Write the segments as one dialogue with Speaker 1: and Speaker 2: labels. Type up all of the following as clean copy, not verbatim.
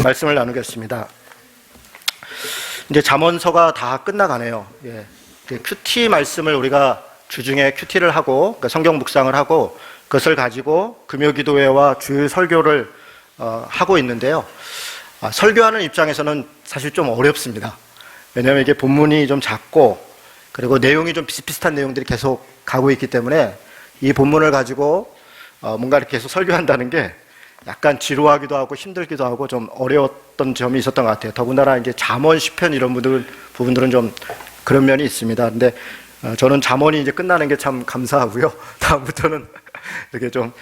Speaker 1: 말씀을 나누겠습니다. 이제 잠언서가 다 끝나가네요. 예. 큐티 말씀을 우리가 주중에 큐티를 하고 성경 묵상을 하고 그것을 가지고 금요기도회와 주일 설교를 하고 있는데요. 설교하는 입장에서는 사실 좀 어렵습니다. 왜냐하면 이게 본문이 좀 작고 그리고 내용이 좀 비슷비슷한 내용들이 계속 가고 있기 때문에 이 본문을 가지고 뭔가 이렇게 계속 설교한다는 게 약간 지루하기도 하고 힘들기도 하고 좀 어려웠던 점이 있었던 것 같아요. 더군다나 이제 잠언, 시편 이런 부분들은 좀 그런 면이 있습니다. 근데 저는 잠언이 이제 끝나는 게 참 감사하고요. 다음부터는 이렇게 좀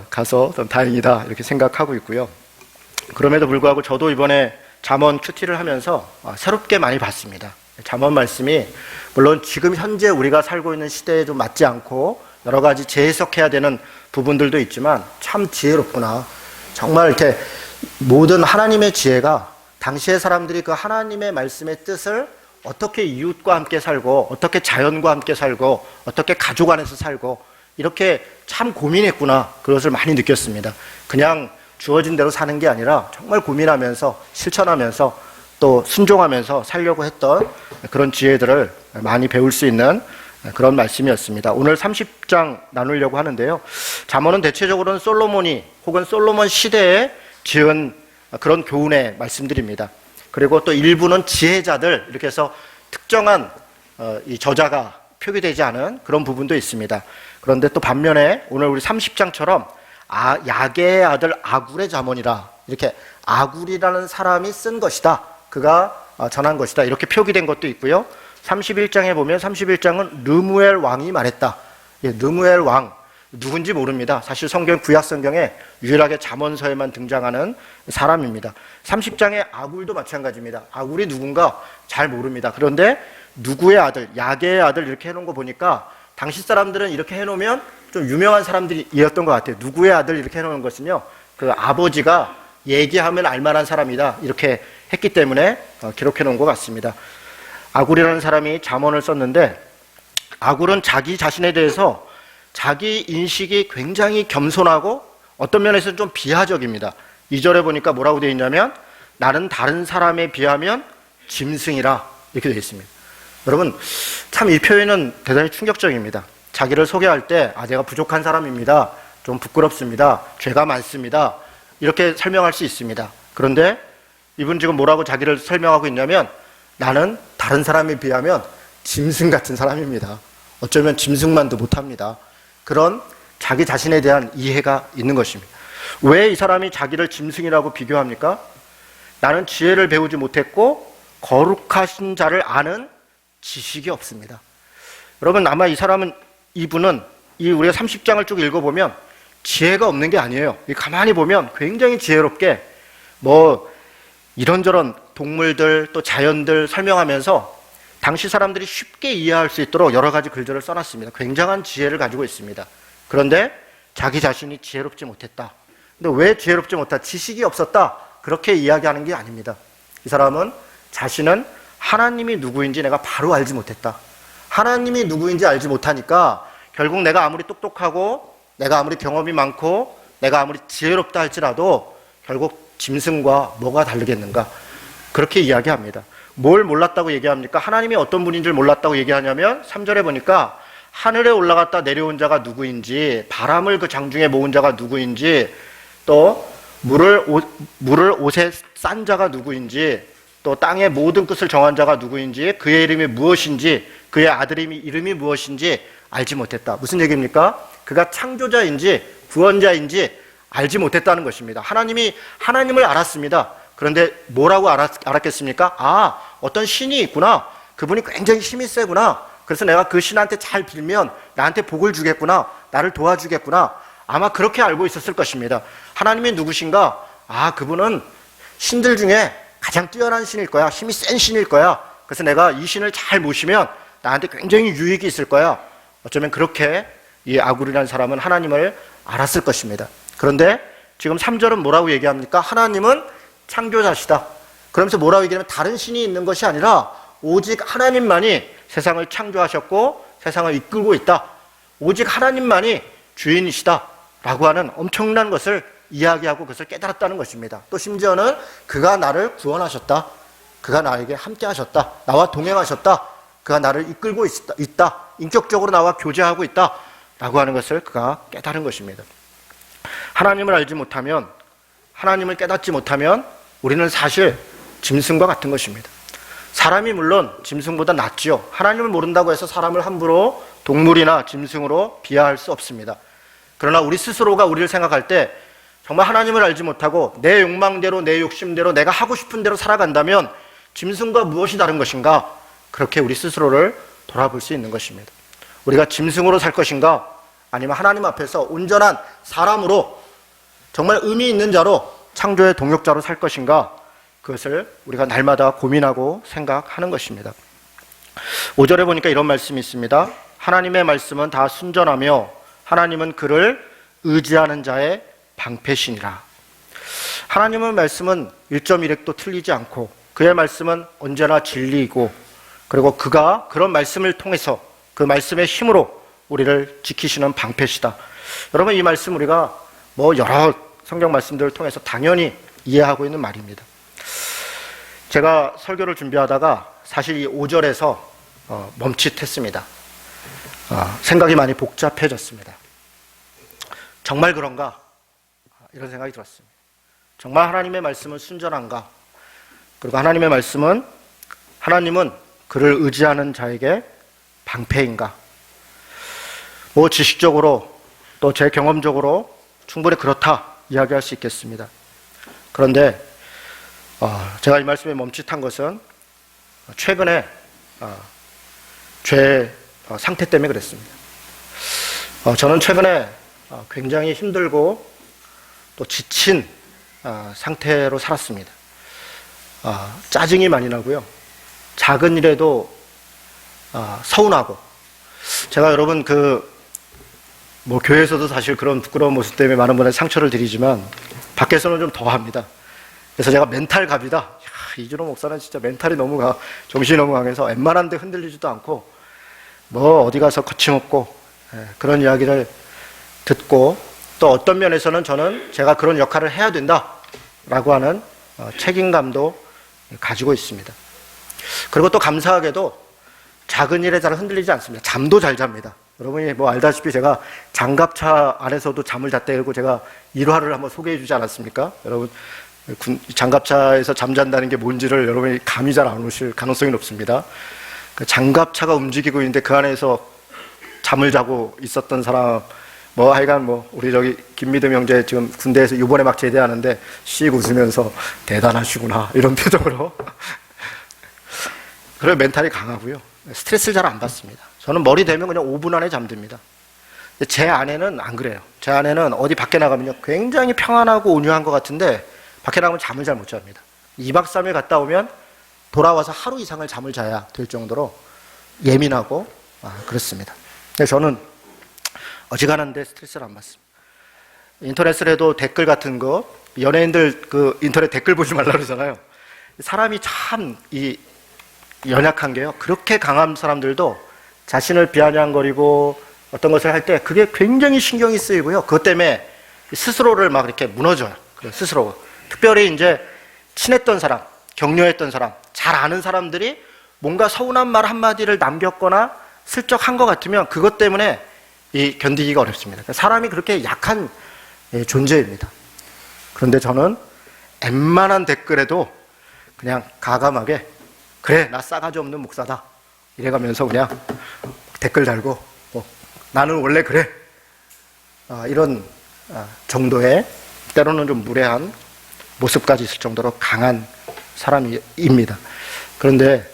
Speaker 1: 가서 좀 다행이다 이렇게 생각하고 있고요. 그럼에도 불구하고 저도 이번에 잠언 큐티를 하면서 새롭게 많이 봤습니다. 잠언 말씀이 물론 지금 현재 우리가 살고 있는 시대에 좀 맞지 않고 여러 가지 재해석해야 되는 부분들도 있지만 참 지혜롭구나. 정말 이렇게 모든 하나님의 지혜가 당시의 사람들이 그 하나님의 말씀의 뜻을 어떻게 이웃과 함께 살고 어떻게 자연과 함께 살고 어떻게 가족 안에서 살고 이렇게 참 고민했구나. 그것을 많이 느꼈습니다. 그냥 주어진 대로 사는 게 아니라 정말 고민하면서 실천하면서 또 순종하면서 살려고 했던 그런 지혜들을 많이 배울 수 있는 그런 말씀이었습니다. 오늘 30장 나누려고 하는데요. 잠언은 대체적으로는 솔로몬이 혹은 솔로몬 시대에 지은 그런 교훈의 말씀들입니다. 그리고 또 일부는 지혜자들 이렇게 해서 특정한 이 저자가 표기되지 않은 그런 부분도 있습니다. 그런데 또 반면에 오늘 우리 30장처럼 야게의 아들 아굴의 잠언이라 이렇게 아굴이라는 사람이 쓴 것이다. 그가 전한 것이다. 이렇게 표기된 것도 있고요. 31장에 보면 31장은 르무엘 왕이 말했다. 예, 르무엘 왕 누군지 모릅니다. 사실 성경 구약 성경에 유일하게 잠언서에만 등장하는 사람입니다. 30장의 아굴도 마찬가지입니다. 아굴이 누군가 잘 모릅니다. 그런데 누구의 아들, 야게의 아들 이렇게 해놓은 거 보니까 당시 사람들은 이렇게 해놓으면 좀 유명한 사람들이었던 것 같아요. 누구의 아들 이렇게 해놓은 것은요, 그 아버지가 얘기하면 알만한 사람이다 이렇게 했기 때문에 기록해 놓은 것 같습니다. 아굴이라는 사람이 잠언을 썼는데 아굴은 자기 자신에 대해서 자기 인식이 굉장히 겸손하고 어떤 면에서는 좀 비하적입니다. 2절에 보니까 뭐라고 되어 있냐면 나는 다른 사람에 비하면 짐승이라 이렇게 되어 있습니다. 여러분 참 이 표현은 대단히 충격적입니다. 자기를 소개할 때 내가 부족한 사람입니다. 좀 부끄럽습니다. 죄가 많습니다. 이렇게 설명할 수 있습니다. 그런데 이분 지금 뭐라고 자기를 설명하고 있냐면 나는 다른 사람에 비하면 짐승 같은 사람입니다. 어쩌면 짐승만도 못합니다. 그런 자기 자신에 대한 이해가 있는 것입니다. 왜 이 사람이 자기를 짐승이라고 비교합니까? 나는 지혜를 배우지 못했고 거룩하신 자를 아는 지식이 없습니다. 여러분 아마 이분은 우리가 30장을 쭉 읽어보면 지혜가 없는 게 아니에요. 가만히 보면 굉장히 지혜롭게 이런저런 동물들 또 자연들 설명하면서 당시 사람들이 쉽게 이해할 수 있도록 여러 가지 글들을 써놨습니다. 굉장한 지혜를 가지고 있습니다. 그런데 자기 자신이 지혜롭지 못했다. 근데 왜 지혜롭지 못했다? 지식이 없었다. 그렇게 이야기하는 게 아닙니다. 이 사람은 자신은 하나님이 누구인지 내가 바로 알지 못했다. 하나님이 누구인지 알지 못하니까 결국 내가 아무리 똑똑하고 내가 아무리 경험이 많고 내가 아무리 지혜롭다 할지라도 결국 짐승과 뭐가 다르겠는가? 그렇게 이야기합니다. 뭘 몰랐다고 얘기합니까? 하나님이 어떤 분인 줄 몰랐다고 얘기하냐면 3절에 보니까 하늘에 올라갔다 내려온 자가 누구인지 바람을 그 장중에 모은 자가 누구인지 또 물을 옷에 싼 자가 누구인지 또 땅의 모든 끝을 정한 자가 누구인지 그의 이름이 무엇인지 그의 아들 이름이 무엇인지 알지 못했다. 무슨 얘기입니까? 그가 창조자인지 구원자인지 알지 못했다는 것입니다. 하나님을 알았습니다. 그런데 뭐라고 알았겠습니까? 어떤 신이 있구나. 그분이 굉장히 힘이 세구나. 그래서 내가 그 신한테 잘 빌면 나한테 복을 주겠구나. 나를 도와주겠구나. 아마 그렇게 알고 있었을 것입니다. 하나님이 누구신가? 그분은 신들 중에 가장 뛰어난 신일 거야. 힘이 센 신일 거야. 그래서 내가 이 신을 잘 모시면 나한테 굉장히 유익이 있을 거야. 어쩌면 그렇게 이 아굴이라는 사람은 하나님을 알았을 것입니다. 그런데 지금 3절은 뭐라고 얘기합니까? 하나님은 창조자시다. 그러면서 뭐라고 얘기하면 다른 신이 있는 것이 아니라 오직 하나님만이 세상을 창조하셨고 세상을 이끌고 있다. 오직 하나님만이 주인이시다 라고 하는 엄청난 것을 이야기하고 그것을 깨달았다는 것입니다. 또 심지어는 그가 나를 구원하셨다. 그가 나에게 함께 하셨다. 나와 동행하셨다. 그가 나를 이끌고 있다. 인격적으로 나와 교제하고 있다. 라고 하는 것을 그가 깨달은 것입니다. 하나님을 알지 못하면, 하나님을 깨닫지 못하면 우리는 사실 짐승과 같은 것입니다. 사람이 물론 짐승보다 낫지요. 하나님을 모른다고 해서 사람을 함부로 동물이나 짐승으로 비하할 수 없습니다. 그러나 우리 스스로가 우리를 생각할 때 정말 하나님을 알지 못하고 내 욕망대로, 내 욕심대로, 내가 하고 싶은 대로 살아간다면 짐승과 무엇이 다른 것인가? 그렇게 우리 스스로를 돌아볼 수 있는 것입니다. 우리가 짐승으로 살 것인가? 아니면 하나님 앞에서 온전한 사람으로 정말 의미 있는 자로, 창조의 동역자로 살 것인가? 그것을 우리가 날마다 고민하고 생각하는 것입니다. 5절에 보니까 이런 말씀이 있습니다. 하나님의 말씀은 다 순전하며 하나님은 그를 의지하는 자의 방패시니라. 하나님의 말씀은 1.1획도 틀리지 않고 그의 말씀은 언제나 진리이고, 그리고 그가 그런 말씀을 통해서 그 말씀의 힘으로 우리를 지키시는 방패시다. 여러분, 이 말씀 우리가 여러 성경 말씀들을 통해서 당연히 이해하고 있는 말입니다. 제가 설교를 준비하다가 사실 이 5절에서 멈칫했습니다. 생각이 많이 복잡해졌습니다. 정말 그런가? 이런 생각이 들었습니다. 정말 하나님의 말씀은 순전한가? 그리고 하나님의 말씀은, 하나님은 그를 의지하는 자에게 방패인가? 지식적으로 또 제 경험적으로 충분히 그렇다 이야기할 수 있겠습니다. 그런데 제가 이 말씀에 멈칫한 것은 최근에 제 상태 때문에 그랬습니다. 저는 최근에 굉장히 힘들고 또 지친 상태로 살았습니다. 짜증이 많이 나고요. 작은 일에도 서운하고, 제가 여러분 교회에서도 사실 그런 부끄러운 모습 때문에 많은 분에게 상처를 드리지만 밖에서는 좀 더합니다. 그래서 제가 멘탈갑이다. 이준호 목사는 진짜 멘탈이 정신이 너무 강해서 웬만한 데 흔들리지도 않고 어디 가서 거침없고 그런 이야기를 듣고, 또 어떤 면에서는 저는 제가 그런 역할을 해야 된다라고 하는 책임감도 가지고 있습니다. 그리고 또 감사하게도 작은 일에 잘 흔들리지 않습니다. 잠도 잘 잡니다. 여러분이 알다시피 제가 장갑차 안에서도 잠을 잤다고 제가 일화를 한번 소개해 주지 않았습니까? 여러분, 장갑차에서 잠잔다는 게 뭔지를 여러분이 감이 잘 안 오실 가능성이 높습니다. 그 장갑차가 움직이고 있는데 그 안에서 잠을 자고 있었던 사람, 하여간 우리 김미듬 형제 지금 군대에서 이번에 막 제대하는데 씩 웃으면서 대단하시구나 이런 표정으로. 그래, 멘탈이 강하고요. 스트레스를 잘 안 받습니다. 저는 머리 대면 그냥 5분 안에 잠듭니다. 제 아내는 안 그래요. 제 아내는 어디 밖에 나가면요 굉장히 평안하고 온유한 것 같은데 밖에 나가면 잠을 잘 못 잡니다. 2박 3일 갔다 오면 돌아와서 하루 이상을 잠을 자야 될 정도로 예민하고 그렇습니다. 그래서 저는 어지간한데 스트레스를 안 받습니다. 인터넷을 해도 댓글 같은 거, 연예인들 인터넷 댓글 보지 말라 그러잖아요. 사람이 참 연약한 게요, 그렇게 강한 사람들도 자신을 비아냥거리고 어떤 것을 할 때 그게 굉장히 신경이 쓰이고요. 그것 때문에 스스로를 막 이렇게 무너져요. 스스로가. 특별히 이제 친했던 사람, 격려했던 사람, 잘 아는 사람들이 뭔가 서운한 말 한마디를 남겼거나 슬쩍 한 것 같으면 그것 때문에 견디기가 어렵습니다. 사람이 그렇게 약한 존재입니다. 그런데 저는 웬만한 댓글에도 그냥 가감하게 그래, 나 싸가지 없는 목사다 이래가면서 그냥 댓글 달고 나는 원래 그래, 이런 정도의, 때로는 좀 무례한 모습까지 있을 정도로 강한 사람입니다. 그런데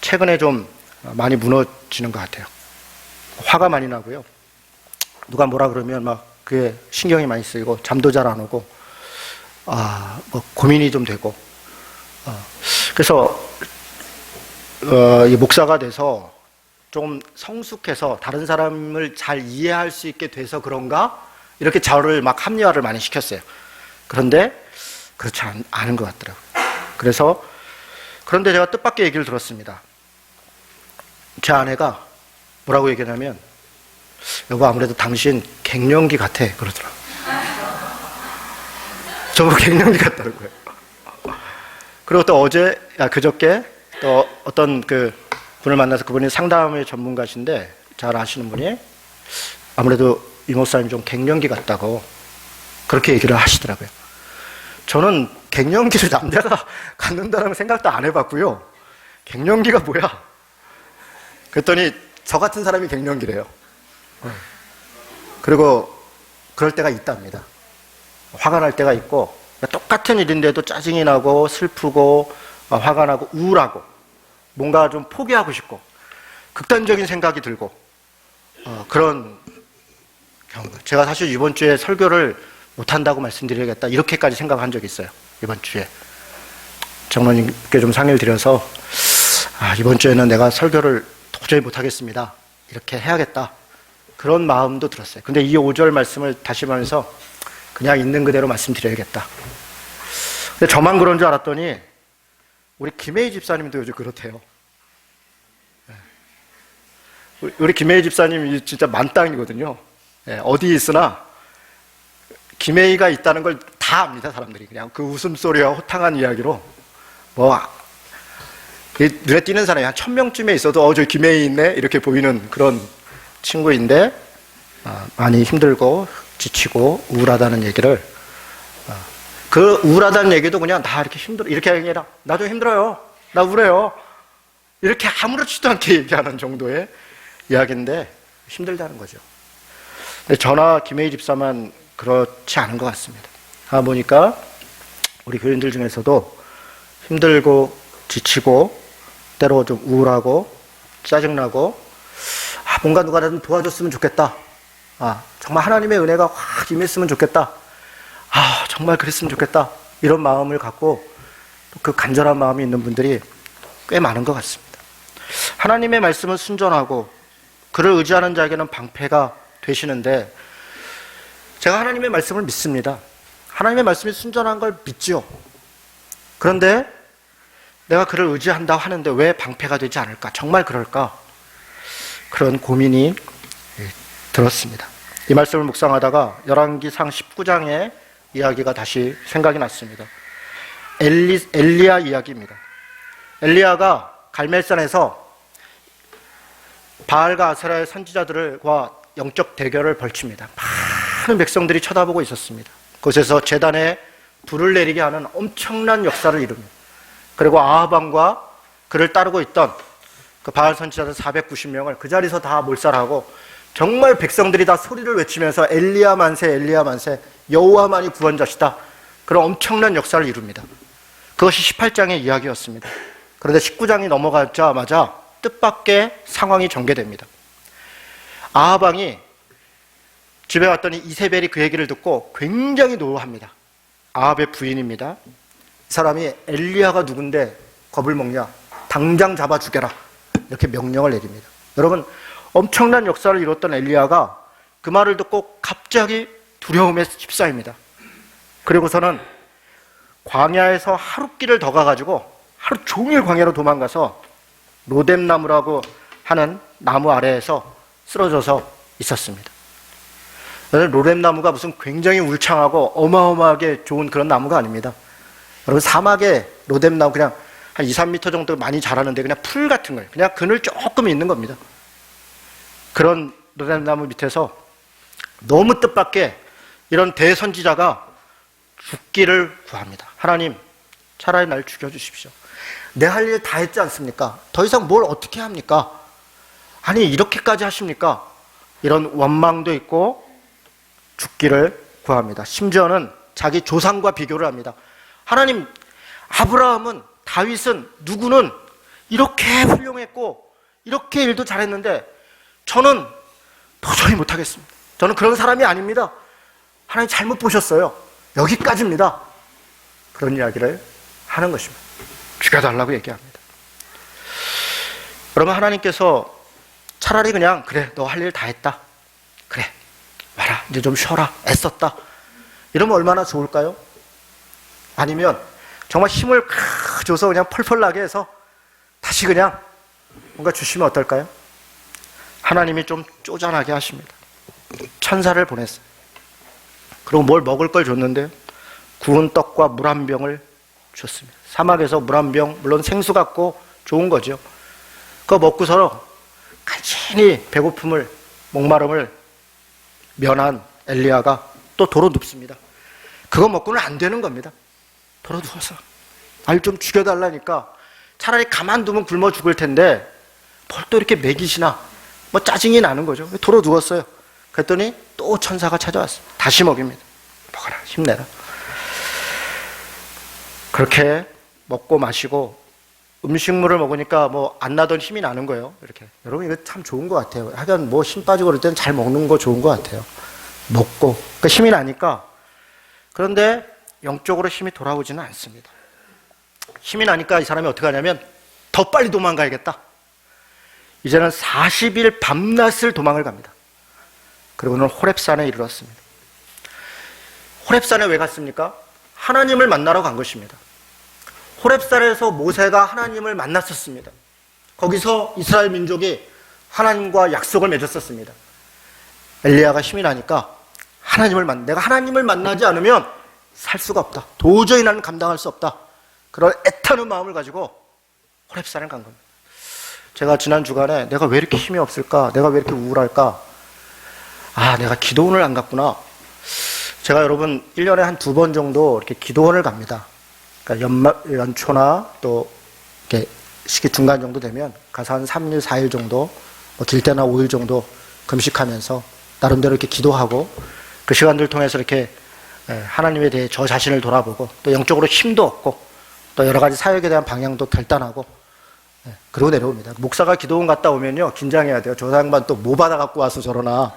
Speaker 1: 최근에 좀 많이 무너지는 것 같아요. 화가 많이 나고요. 누가 뭐라 그러면 막 그게 신경이 많이 쓰이고 잠도 잘 안 오고 고민이 좀 되고, 그래서 이 목사가 돼서 좀 성숙해서 다른 사람을 잘 이해할 수 있게 돼서 그런가? 이렇게 저를 막 합리화를 많이 시켰어요. 그런데 그렇지 않은 것 같더라고요. 그런데 제가 뜻밖의 얘기를 들었습니다. 제 아내가 뭐라고 얘기하냐면, 여보, 아무래도 당신 갱년기 같아 그러더라고요. 저보고 갱년기 같다는 거예요. 그리고 또 그저께 또 어떤 그 분을 만나서 그분이 상담의 전문가신데 잘 아시는 분이 아무래도 이 목사님 좀 갱년기 같다고 그렇게 얘기를 하시더라고요. 저는 갱년기를 남자가 갖는다는 생각도 안 해봤고요. 갱년기가 뭐야? 그랬더니 저 같은 사람이 갱년기래요. 그리고 그럴 때가 있답니다. 화가 날 때가 있고 똑같은 일인데도 짜증이 나고 슬프고 화가 나고 우울하고 뭔가 좀 포기하고 싶고 극단적인 생각이 들고 그런 경우가. 제가 사실 이번 주에 설교를 못한다고 말씀드려야겠다 이렇게까지 생각한 적이 있어요. 이번 주에 장로님께 좀 상의를 드려서 이번 주에는 내가 설교를 도저히 못하겠습니다 이렇게 해야겠다 그런 마음도 들었어요. 근데 이 5절 말씀을 다시 말해서 그냥 있는 그대로 말씀드려야겠다. 근데 저만 그런 줄 알았더니 우리 김혜희 집사님도 요즘 그렇대요. 우리 김혜희 집사님이 진짜 만땅이거든요. 어디 있으나 김혜희가 있다는 걸 다 압니다. 사람들이 그냥 그 웃음소리와 호탕한 이야기로 눈에 띄는 사람이 한 1000명쯤에 있어도 저기 김혜희 있네 이렇게 보이는 그런 친구인데 많이 힘들고 지치고 우울하다는 얘기를 그 우울하다는 얘기도 그냥 나 이렇게 힘들어 이렇게 얘기해라. 나 좀 힘들어요. 나 우울해요. 이렇게 아무렇지도 않게 얘기하는 정도의 이야기인데 힘들다는 거죠. 근데 저나 김혜희 집사만 그렇지 않은 것 같습니다. 보니까 우리 교인들 중에서도 힘들고 지치고 때로 좀 우울하고 짜증나고 뭔가 누가 좀 도와줬으면 좋겠다. 정말 하나님의 은혜가 확 임했으면 좋겠다. 정말 그랬으면 좋겠다. 이런 마음을 갖고 그 간절한 마음이 있는 분들이 꽤 많은 것 같습니다. 하나님의 말씀은 순전하고 그를 의지하는 자에게는 방패가 되시는데 제가 하나님의 말씀을 믿습니다. 하나님의 말씀이 순전한 걸 믿죠. 그런데 내가 그를 의지한다고 하는데 왜 방패가 되지 않을까? 정말 그럴까? 그런 고민이 들었습니다. 이 말씀을 묵상하다가 열왕기상 19장의 이야기가 다시 생각이 났습니다. 엘리야 이야기입니다. 엘리야가 갈멜산에서 바알과 아세라의 선지자들과 영적 대결을 벌칩니다. 많은 백성들이 쳐다보고 있었습니다. 그곳에서 제단에 불을 내리게 하는 엄청난 역사를 이룹니다. 그리고 아합 왕과 그를 따르고 있던 그 바알 선지자들 490명을 그 자리에서 다 몰살하고 정말 백성들이 다 소리를 외치면서 엘리야 만세 엘리야 만세 여호와만이 구원자시다 그런 엄청난 역사를 이룹니다. 그것이 18장의 이야기였습니다. 그런데 19장이 넘어가자마자 뜻밖의 상황이 전개됩니다. 아합 왕이 집에 왔더니 이세벨이 그 얘기를 듣고 굉장히 노합니다. 아합의 부인입니다. 이 사람이 엘리야가 누군데 겁을 먹냐? 당장 잡아 죽여라. 이렇게 명령을 내립니다. 여러분 엄청난 역사를 이뤘던 엘리야가 그 말을 듣고 갑자기 두려움에 휩싸입니다. 그리고서는 광야에서 하룻길을 더 가가지고 하루 종일 광야로 도망가서 로뎀나무라고 하는 나무 아래에서 쓰러져서 있었습니다. 로뎀나무가 무슨 굉장히 울창하고 어마어마하게 좋은 그런 나무가 아닙니다. 여러분 사막에 로뎀나무 그냥 한 2, 3m 정도 많이 자라는데 그냥 풀 같은 거예요. 그냥 그늘 조금 있는 겁니다. 그런 로뎀나무 밑에서 너무 뜻밖의 이런 대선지자가 죽기를 구합니다. 하나님 차라리 날 죽여주십시오. 내 할 일 다 했지 않습니까? 더 이상 뭘 어떻게 합니까? 아니 이렇게까지 하십니까? 이런 원망도 있고 죽기를 구합니다. 심지어는 자기 조상과 비교를 합니다. 하나님 아브라함은 다윗은 누구는 이렇게 훌륭했고 이렇게 일도 잘했는데 저는 도저히 못하겠습니다. 저는 그런 사람이 아닙니다. 하나님 잘못 보셨어요. 여기까지입니다. 그런 이야기를 하는 것입니다. 죽여달라고 얘기합니다. 여러분 하나님께서 차라리 그냥 그래 너 할 일 다 했다. 그래 와라 이제 좀 쉬어라 애썼다. 이러면 얼마나 좋을까요? 아니면 정말 힘을 줘서 그냥 펄펄 나게 해서 다시 그냥 뭔가 주시면 어떨까요? 하나님이 좀 쪼잔하게 하십니다. 천사를 보냈어요. 그리고 뭘 먹을 걸 줬는데요. 구운 떡과 물 한 병을 줬습니다. 사막에서 물 한 병, 물론 생수 같고 좋은 거죠. 그거 먹고서 간신히 배고픔을, 목마름을 면한 엘리야가 또 도로 눕습니다. 그거 먹고는 안 되는 겁니다. 도로 누워서 날 좀 죽여달라니까 차라리 가만두면 굶어 죽을 텐데 뭘 또 이렇게 먹이시나, 뭐 짜증이 나는 거죠. 도로 누웠어요. 그랬더니 또 천사가 찾아왔어요. 다시 먹입니다. 먹어라, 힘내라. 그렇게 먹고 마시고 음식물을 먹으니까 뭐 안 나던 힘이 나는 거예요. 이렇게. 여러분 이거 참 좋은 것 같아요. 하여간 뭐 힘 빠지고 그럴 때는 잘 먹는 거 좋은 것 같아요. 먹고 그 힘이 나니까. 그런데 영적으로 힘이 돌아오지는 않습니다. 힘이 나니까 이 사람이 어떻게 하냐면 더 빨리 도망가야겠다. 이제는 40일 밤낮을 도망을 갑니다. 그리고는 호렙산에 이르렀습니다. 호렙산에 왜 갔습니까? 하나님을 만나러 간 것입니다. 호렙산에서 모세가 하나님을 만났었습니다. 거기서 이스라엘 민족이 하나님과 약속을 맺었었습니다. 엘리야가 힘이 나니까 내가 하나님을 만나지 않으면 살 수가 없다. 도저히 나는 감당할 수 없다. 그런 애타는 마음을 가지고 호렙산을 간 겁니다. 제가 지난 주간에 내가 왜 이렇게 힘이 없을까? 내가 왜 이렇게 우울할까? 내가 기도원을 안 갔구나. 제가 여러분 1년에 한 2번 정도 이렇게 기도원을 갑니다. 그러니까 연초나 또 이렇게 시기 중간 정도 되면 가서 한 3일, 4일 정도, 뭐 길 때나 5일 정도 금식하면서 나름대로 이렇게 기도하고 그 시간들 통해서 이렇게 하나님에 대해 저 자신을 돌아보고 또 영적으로 힘도 얻고 또 여러 가지 사역에 대한 방향도 결단하고 그러고 내려옵니다. 목사가 기도원 갔다 오면요 긴장해야 돼요. 저 양반 또 뭐 받아 갖고 와서 저러나,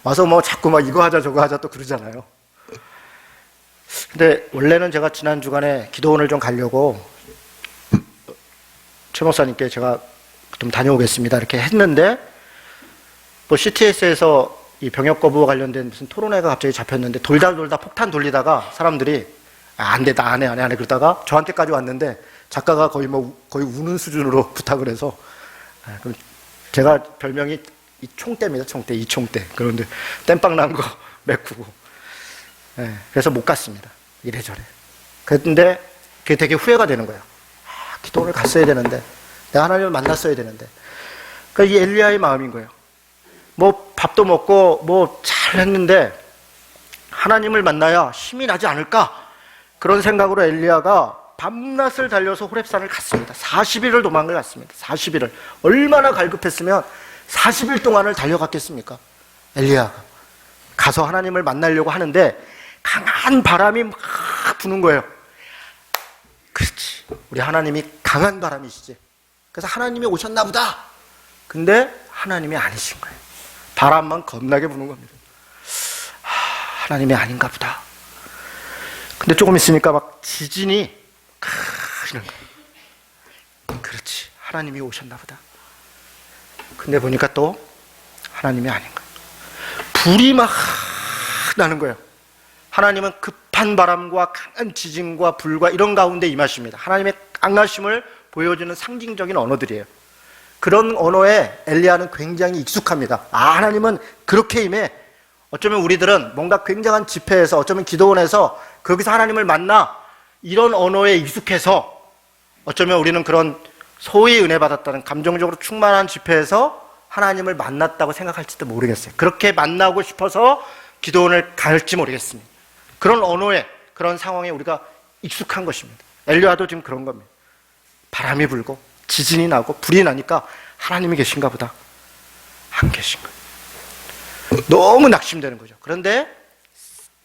Speaker 1: 와서 뭐 자꾸 막 이거 하자 저거 하자 또 그러잖아요. 근데 원래는 제가 지난 주간에 기도원을 좀 가려고 최 목사님께 제가 좀 다녀오겠습니다 이렇게 했는데, 또 CTS에서 이 병역 거부와 관련된 무슨 토론회가 갑자기 잡혔는데 돌다 폭탄 돌리다가 사람들이 안 돼, 나 안 해 그러다가 저한테까지 왔는데 작가가 거의 우는 수준으로 부탁을 해서, 그럼 제가 별명이 이 총대입니다. 이 총대. 그런데 땜빵 난 거 메꾸고. 그래서 못 갔습니다. 이래저래. 그런데 그게 되게 후회가 되는 거예요. 기도를 갔어야 되는데, 내가 하나님을 만났어야 되는데. 그러니까 이 엘리야의 마음인 거예요. 뭐 밥도 먹고 뭐 잘 했는데 하나님을 만나야 힘이 나지 않을까? 그런 생각으로 엘리야가 밤낮을 달려서 호렙산을 갔습니다. 40일을 도망을 갔습니다. 40일을. 얼마나 갈급했으면 40일 동안을 달려갔겠습니까? 엘리야가 가서 하나님을 만나려고 하는데 강한 바람이 막 부는 거예요. 그렇지, 우리 하나님이 강한 바람이시지. 그래서 하나님이 오셨나 보다. 근데 하나님이 아니신 거예요. 바람만 겁나게 부는 겁니다. 하나님이 아닌가 보다. 근데 조금 있으니까 막 지진이 이런 거예요. 그렇지, 하나님이 오셨나 보다. 근데 보니까 또 하나님이 아닌 거예요. 불이 막 나는 거예요. 하나님은 급한 바람과 강한 지진과 불과 이런 가운데 임하십니다. 하나님의 강하심을 보여주는 상징적인 언어들이에요. 그런 언어에 엘리야는 굉장히 익숙합니다. 하나님은 그렇게 임해. 어쩌면 우리들은 뭔가 굉장한 집회에서, 어쩌면 기도원에서 거기서 하나님을 만나, 이런 언어에 익숙해서 어쩌면 우리는 그런 소위 은혜 받았다는 감정적으로 충만한 집회에서 하나님을 만났다고 생각할지도 모르겠어요. 그렇게 만나고 싶어서 기도원을 갈지 모르겠습니다. 그런 언어에, 그런 상황에 우리가 익숙한 것입니다. 엘리야도 지금 그런 겁니다. 바람이 불고 지진이 나고 불이 나니까 하나님이 계신가 보다. 안 계신 거예요. 너무 낙심되는 거죠. 그런데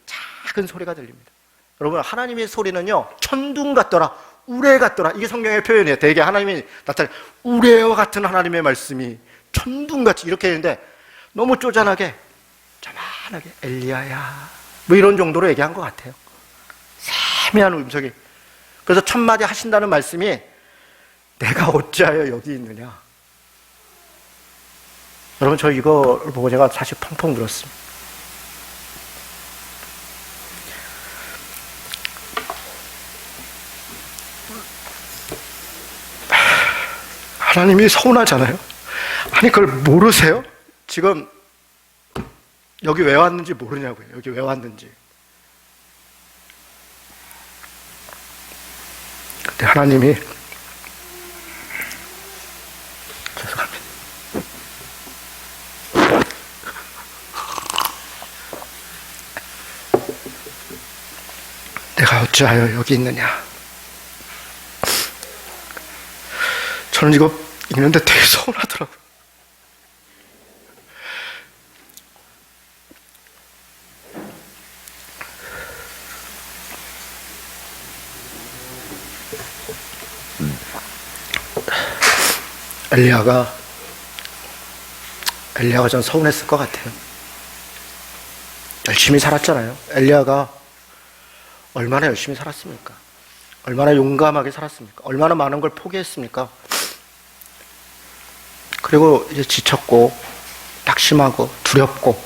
Speaker 1: 작은 소리가 들립니다. 여러분, 하나님의 소리는요 천둥 같더라, 우레 같더라, 이게 성경의 표현이에요. 대개 하나님이 나타내 우레와 같은 하나님의 말씀이 천둥같이 이렇게 했는데 너무 쪼잔하게 자만하게 엘리야야 뭐 이런 정도로 얘기한 것 같아요. 세미한 음성이. 그래서 첫 마디 하신다는 말씀이 내가 어찌하여 여기 있느냐. 여러분, 저 이걸 보고 제가 사실 펑펑 울었습니다. 하나님이 서운하잖아요. 아니 그걸 모르세요? 지금 여기 왜 왔는지 모르냐고요. 여기 왜 왔는지. 하나님이 죄송합니다. 내가 어찌하여 여기 있느냐. 저는 이거 읽는데 되게 서운하더라고요. 엘리야가 전 서운했을 것 같아요. 열심히 살았잖아요. 엘리야가 얼마나 열심히 살았습니까? 얼마나 용감하게 살았습니까? 얼마나 많은 걸 포기했습니까? 그리고 이제 지쳤고 낙심하고 두렵고,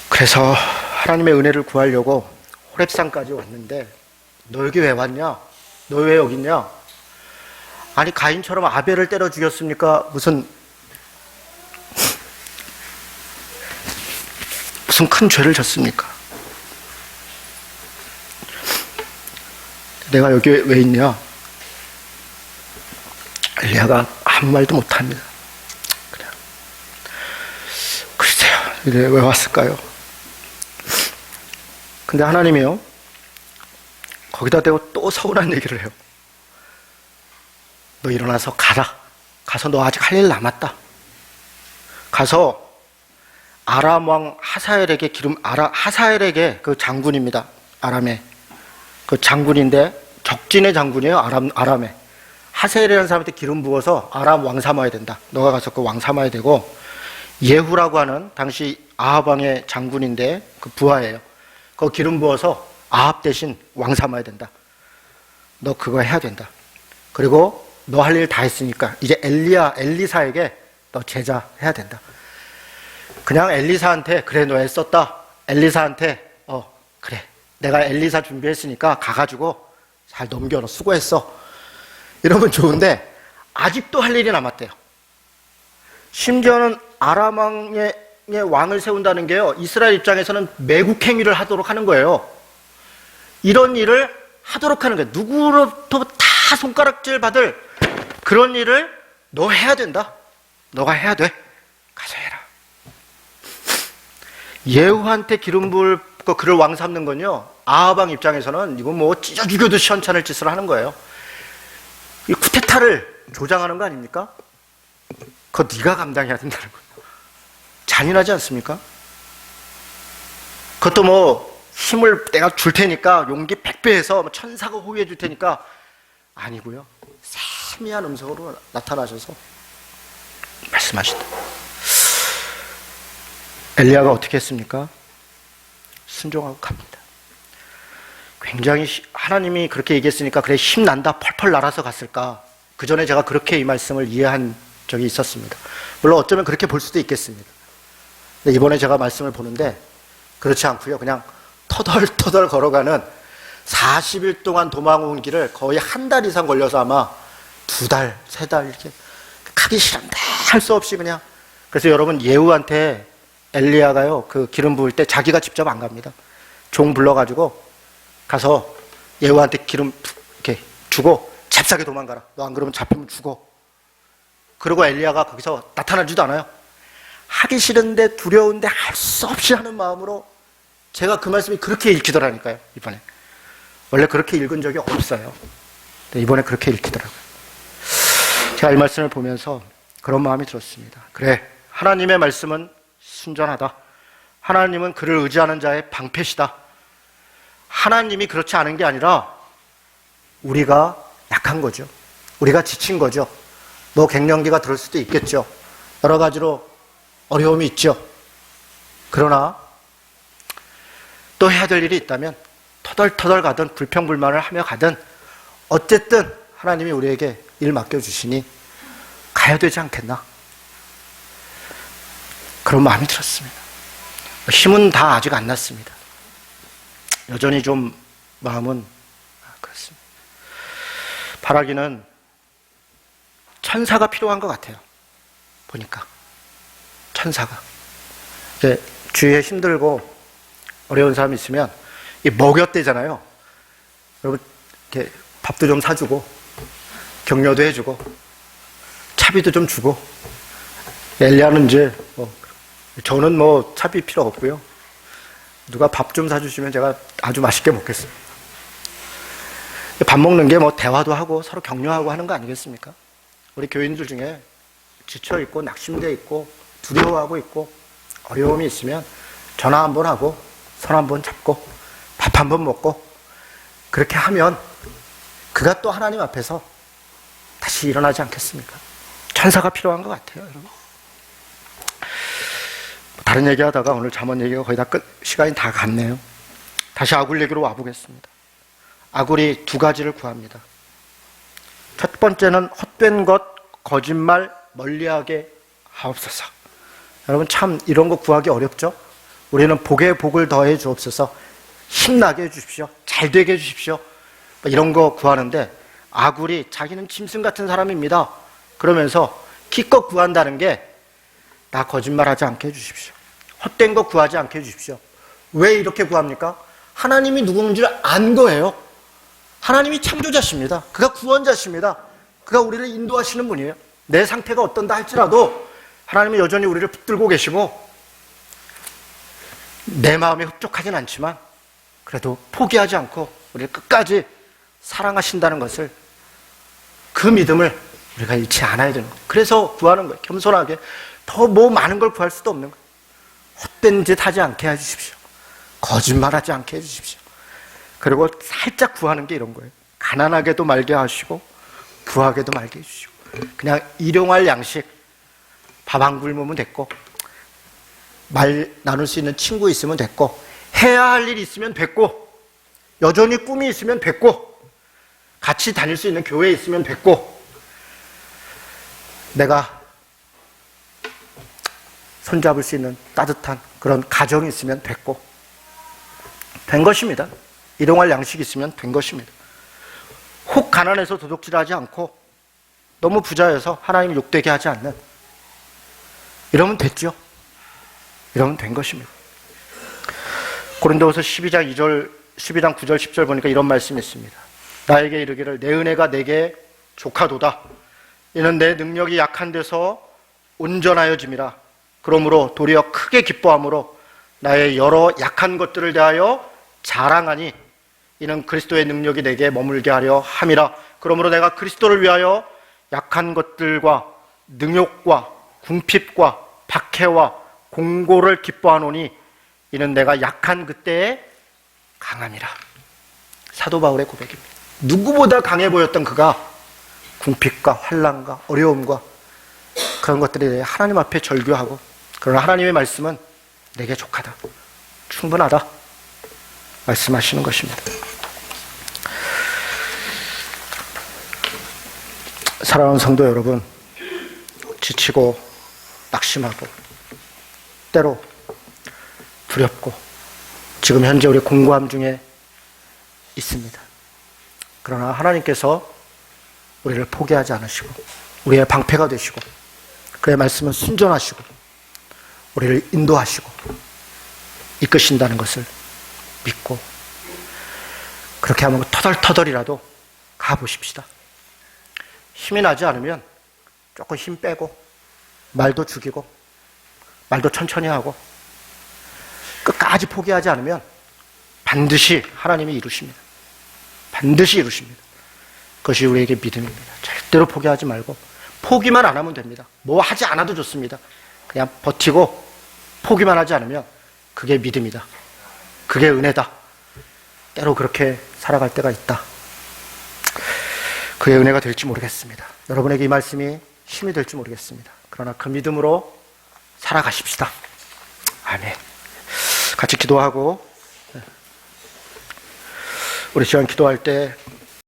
Speaker 1: 그래서 하나님의 은혜를 구하려고 호렙산까지 왔는데, 너 여기 왜 왔냐? 너 왜 여기 있냐? 아니, 가인처럼 아벨을 때려 죽였습니까? 무슨 큰 죄를 졌습니까? 내가 여기 왜 있냐? 엘리야가 아무 말도 못합니다. 그냥 글쎄요, 이래 왜 왔을까요? 근데 하나님이요, 거기다 대고 또 서운한 얘기를 해요. 너 일어나서 가라. 가서 너 아직 할 일 남았다. 가서 아람 왕 하사엘에게 하사엘에게, 그 장군입니다. 아람의 그 장군인데 적진의 장군이에요. 아람에. 하사엘이라는 사람한테 기름 부어서 아람 왕 삼아야 된다. 너가 가서 그 왕 삼아야 되고, 예후라고 하는 당시 아합 왕의 장군인데 그 부하예요. 그 기름 부어서 아합 대신 왕 삼아야 된다. 너 그거 해야 된다. 그리고 너 할 일 다 했으니까 이제 엘리사에게 너 제자 해야 된다. 그냥 엘리사한테, 그래 너 애썼다. 엘리사한테 그래 내가 엘리사 준비했으니까 가가지고 잘 넘겨, 너 수고했어. 이러면 좋은데 아직도 할 일이 남았대요. 심지어는 아람 왕의 왕을 세운다는 게요, 이스라엘 입장에서는 매국 행위를 하도록 하는 거예요. 이런 일을 하도록 하는 거예요. 누구로부터 다 손가락질 받을 그런 일을 너 해야 된다. 너가 해야 돼. 가서 해라. 예후한테 기름 부을 그를 왕 삼는 건요, 아합왕 입장에서는 이건 뭐 찢어 죽여도 시원찮을 짓을 하는 거예요. 이 쿠데타를 조장하는 거 아닙니까? 그거 네가 감당해야 된다는 거예요. 잔인하지 않습니까? 그것도 뭐 힘을 내가 줄 테니까 용기 100배해서 천사가 호위해 줄 테니까 아니고요, 세미한 음성으로 나타나셔서 말씀하신다. 엘리야가 어떻게 했습니까? 순종하고 갑니다. 굉장히 하나님이 그렇게 얘기했으니까 그래 힘난다 펄펄 날아서 갔을까? 그 전에 제가 그렇게 이 말씀을 이해한 적이 있었습니다. 물론 어쩌면 그렇게 볼 수도 있겠습니다. 근데 이번에 제가 말씀을 보는데 그렇지 않고요, 그냥 터덜터덜 걸어가는 40일 동안 도망 온 길을 거의 한 달 이상 걸려서 아마 2달, 3달 이렇게 가기 싫은데 할 수 없이 그냥. 그래서 여러분, 예후한테 엘리야가요, 그 기름 부을 때 자기가 직접 안 갑니다. 종 불러가지고 가서 예후한테 기름 이렇게 주고 잽싸게 도망가라. 너 안 그러면 잡히면 죽어. 그리고 엘리야가 거기서 나타나지도 않아요. 하기 싫은데 두려운데 할 수 없이 하는 마음으로, 제가 그 말씀이 그렇게 읽히더라니까요. 이번에 원래 그렇게 읽은 적이 없어요. 근데 이번에 그렇게 읽히더라고요. 제가 이 말씀을 보면서 그런 마음이 들었습니다. 그래, 하나님의 말씀은 순전하다. 하나님은 그를 의지하는 자의 방패시다. 하나님이 그렇지 않은 게 아니라 우리가 약한 거죠. 우리가 지친 거죠. 뭐 갱년기가 들을 수도 있겠죠. 여러 가지로 어려움이 있죠. 그러나 또 해야 될 일이 있다면 터덜터덜 가든 불평불만을 하며 가든 어쨌든 하나님이 우리에게 일 맡겨주시니 가야 되지 않겠나? 그런 마음이 들었습니다. 힘은 다 아직 안 났습니다. 여전히 좀 마음은 그렇습니다. 바라기는 천사가 필요한 것 같아요. 보니까 천사가 이제 주위에 힘들고 어려운 사람이 있으면 이 먹여대잖아요. 여러분, 이렇게 밥도 좀 사주고 격려도 해주고 차비도 좀 주고. 엘리야는 이제 저는 차비 필요 없고요. 누가 밥 좀 사주시면 제가 아주 맛있게 먹겠습니다. 밥 먹는 게 대화도 하고 서로 격려하고 하는 거 아니겠습니까? 우리 교인들 중에 지쳐있고 낙심되어 있고 두려워하고 있고 어려움이 있으면 전화 한번 하고 손 한번 잡고 밥 한번 먹고 그렇게 하면 그가 또 하나님 앞에서 다시 일어나지 않겠습니까? 천사가 필요한 것 같아요, 여러분. 다른 얘기하다가 오늘 잠언 얘기가 거의 다 시간이 다 갔네요. 다시 아굴 얘기로 와보겠습니다. 아굴이 두 가지를 구합니다. 첫 번째는 헛된 것, 거짓말 멀리하게 하옵소서. 여러분 참 이런 거 구하기 어렵죠? 우리는 복에 복을 더해 주옵소서, 힘나게 해주십시오, 잘 되게 해주십시오, 이런 거 구하는데 아굴이 자기는 짐승 같은 사람입니다 그러면서 기껏 구한다는 게 나 거짓말하지 않게 해주십시오, 헛된 거 구하지 않게 해주십시오. 왜 이렇게 구합니까? 하나님이 누구인지를 안 거예요. 하나님이 창조자십니다. 그가 구원자십니다. 그가 우리를 인도하시는 분이에요. 내 상태가 어떤다 할지라도 하나님은 여전히 우리를 붙들고 계시고 내 마음에 흡족하진 않지만 그래도 포기하지 않고 우리를 끝까지 사랑하신다는 것을, 그 믿음을 우리가 잃지 않아야 되는 거예요. 그래서 구하는 거예요. 겸손하게. 더 많은 걸 구할 수도 없는 거예요. 헛된 짓 하지 않게 해주십시오. 거짓말하지 않게 해주십시오. 그리고 살짝 구하는 게 이런 거예요. 가난하게도 말게 하시고 부하게도 말게 해주시고, 그냥 일용할 양식, 밥 한 굶으면 됐고, 말 나눌 수 있는 친구 있으면 됐고, 해야 할 일 있으면 됐고, 여전히 꿈이 있으면 됐고, 같이 다닐 수 있는 교회에 있으면 됐고, 내가 손잡을 수 있는 따뜻한 그런 가정이 있으면 됐고, 된 것입니다. 일용할 양식이 있으면 된 것입니다. 혹 가난해서 도둑질하지 않고 너무 부자여서 하나님 욕되게 하지 않는, 이러면 됐죠. 이러면 된 것입니다. 고린도후서 12장 9절 10절 보니까 이런 말씀이 있습니다. 나에게 이르기를 내 은혜가 내게 족하도다. 이는 내 능력이 약한 데서 온전하여짐이라. 그러므로 도리어 크게 기뻐함으로 나의 여러 약한 것들을 대하여 자랑하니 이는 그리스도의 능력이 내게 머물게 하려 함이라. 그러므로 내가 그리스도를 위하여 약한 것들과 능욕과 궁핍과 박해와 공고를 기뻐하노니 이는 내가 약한 그때에 강함이라. 사도 바울의 고백입니다. 누구보다 강해 보였던 그가 궁핍과 환난과 어려움과 그런 것들에 대해 하나님 앞에 절규하고, 그러나 하나님의 말씀은 내게 족하다, 충분하다 말씀하시는 것입니다. 사랑하는 성도 여러분, 지치고 낙심하고 때로 두렵고 지금 현재 우리 공고함 중에 있습니다. 그러나 하나님께서 우리를 포기하지 않으시고 우리의 방패가 되시고 그의 말씀은 순전하시고 우리를 인도하시고 이끄신다는 것을 믿고 그렇게 하면 터덜터덜이라도 가보십시다. 힘이 나지 않으면 조금 힘 빼고 말도 죽이고 말도 천천히 하고 끝까지 포기하지 않으면 반드시 하나님이 이루십니다. 반드시 이루십니다. 그것이 우리에게 믿음입니다. 절대로 포기하지 말고 포기만 안 하면 됩니다. 뭐 하지 않아도 좋습니다. 그냥 버티고 포기만 하지 않으면 그게 믿음이다. 그게 은혜다. 때로 그렇게 살아갈 때가 있다. 그의 은혜가 될지 모르겠습니다. 여러분에게 이 말씀이 힘이 될지 모르겠습니다. 그러나 그 믿음으로 살아가십시다. 아멘. 같이 기도하고 우리 시간 기도할 때